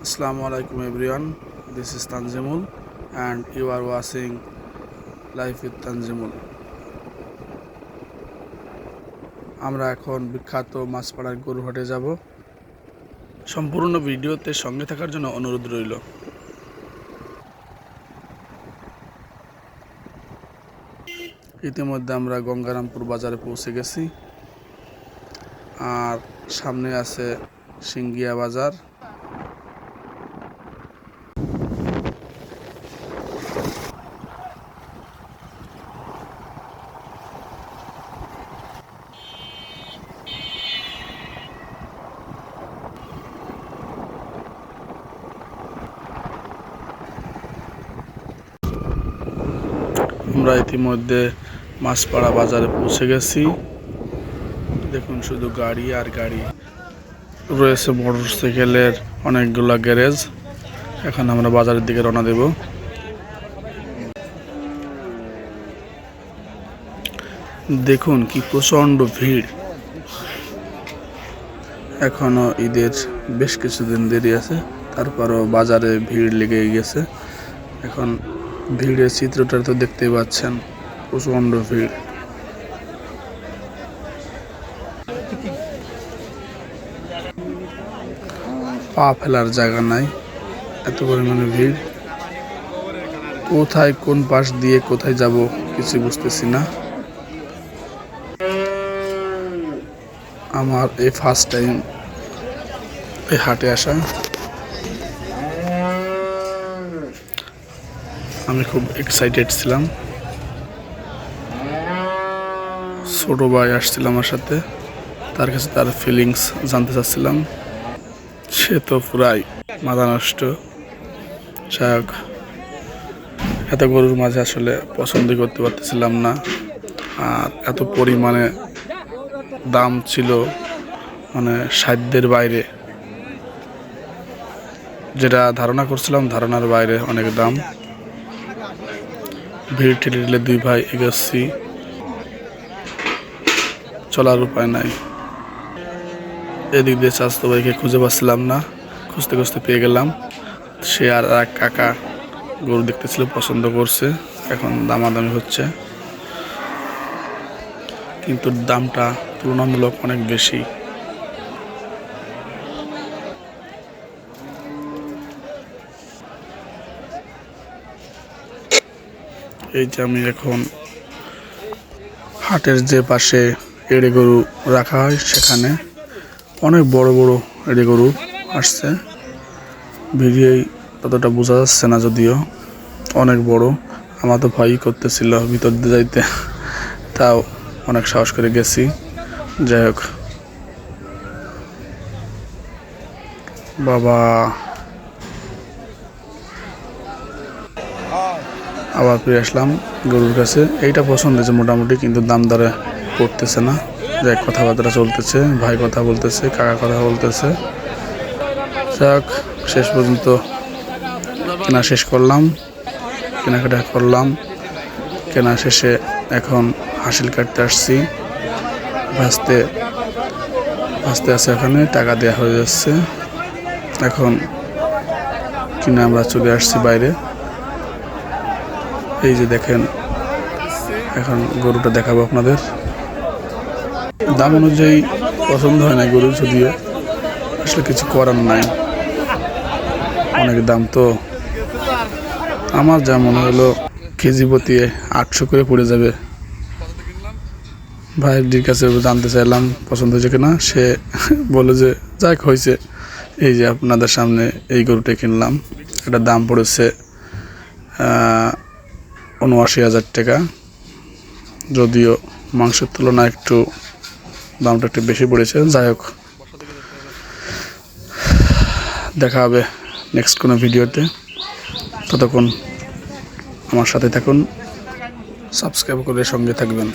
Assalamualaikum everyone, this is Tanzimul and you are watching Life with Tanzimul. আমরা এখন বিখ্যাত মাছপাড়ার গরুহাটে যাব। সম্পূর্ণ ভিডিওতে সঙ্গে থাকার জন্য অনুরোধ রইল। ইতিমধ্যে আমরা গঙ্গারামপুর বাজারে পৌঁছে গেছি, আর সামনে আছে সিঙ্গিয়া বাজার। আমরা ইতিমধ্যে মাছপাড়া বাজারে পৌঁছে গেছি। দেখুন শুধু গাড়ি আর গাড়ি রয়েছে, মোটরসাইকেলের অনেকগুলা গ্যারেজ। এখন আমরা বাজারের দিকে রওনা দেব। দেখুন কি প্রচন্ড ভিড়। এখনো ঈদের বেশ কিছুদিন দেরি আছে, তারপরও বাজারে ভিড় লেগে গেছে। এখন ভিড়ের চিত্রটা তো দেখতেই পাচ্ছেন, প্রচন্ড ভিড়। পা ফেলার জায়গা নাই, এত পরিমাণে ভিড়। কোথায় কোন পাশ দিয়ে কোথায় যাব কিছু বুঝতেছি না। আমার এই ফার্স্ট টাইম এই হাটে আসা। আমি খুব এক্সাইটেড ছিলাম। ছোট ভাই আসছিল আমার সাথে, তার কাছে তার ফিলিংস জানতে চাচ্ছিলাম। সে তো পুরাই মাথা নষ্ট। যাক, এত গরুর মাঝে আসলে পছন্দই করতে পারতেছিলাম না, আর এত পরিমাণে দাম ছিল, মানে সাধ্যের বাইরে। যেটা ধারণা করছিলাম ধারণার বাইরে অনেক দাম। ভিড় ঠেলে ঠেলে দুই ভাই এগোচ্ছি, চলার উপায় নাই। এদিক দিয়ে চাচাতো ভাইকে খুঁজে পাচ্ছিলাম না, খুঁজতে খুঁজতে পেয়ে গেলাম। সে আর এক কাকা গরু দেখতেছিল, পছন্দ করছে। এখন দামাদামি হচ্ছে, কিন্তু দামটা তুলনামূলক অনেক বেশি। এই যে আমি এখন হাটের যে পাশে এড়ে গরু রাখা হয়, সেখানে অনেক বড় বড় এড়ে গরু আসছে। ভিডিওয় ততটা বোঝা যাচ্ছে না, যদিও অনেক বড়। আমার তো ভয়ই করতেছিল ভিতর দিয়ে যাইতে, তাও অনেক সাহস করে গেছি। যাই হোক, বাবা আবার ফিরে আসলাম গরুর কাছে। এইটা পছন্দ হয়েছে মোটামুটি, কিন্তু দাম দরে পড়তেছে না। যাই, কথাবার্তা চলতেছে, ভাই কথা বলতেছে, কাকা কথা বলতেছে। যাক, শেষ পর্যন্ত কেনা শেষ করলাম, কেনাকাটা করলাম। কেনা শেষে এখন হাসিল কাটতে আসছি। ভাসতে ভাসতে আছে, এখানে টাকা দেওয়া হয়ে যাচ্ছে। এখন কিনে আমরা চলে আসছি বাইরে। এই যে দেখেন, এখন গরুটা দেখাবো আপনাদের। দাম অনুযায়ী পছন্দ হয় না গরু, যদিও আসলে কিছু করার নাই, অনেক দাম তো। আমার যা মনে হলো কেজি প্রতি 800 করে পড়ে যাবে। ভাইয়ের কাছে জানতে চাইলাম পছন্দ হয়েছে কিনা, সে বলে যে যাক হয়েছে। এই যে আপনাদের সামনে এই গরুটা কিনলাম, এটার দাম পড়েছে 79,000 টাকা। যদিও মাংসের তুলনায় একটু দামটা একটু বেশি পড়েছে। যাই হোক, দেখা হবে নেক্সট কোনো ভিডিওতে। ততক্ষণ আমার সাথে থাকুন, সাবস্ক্রাইব করে সঙ্গে থাকবেন।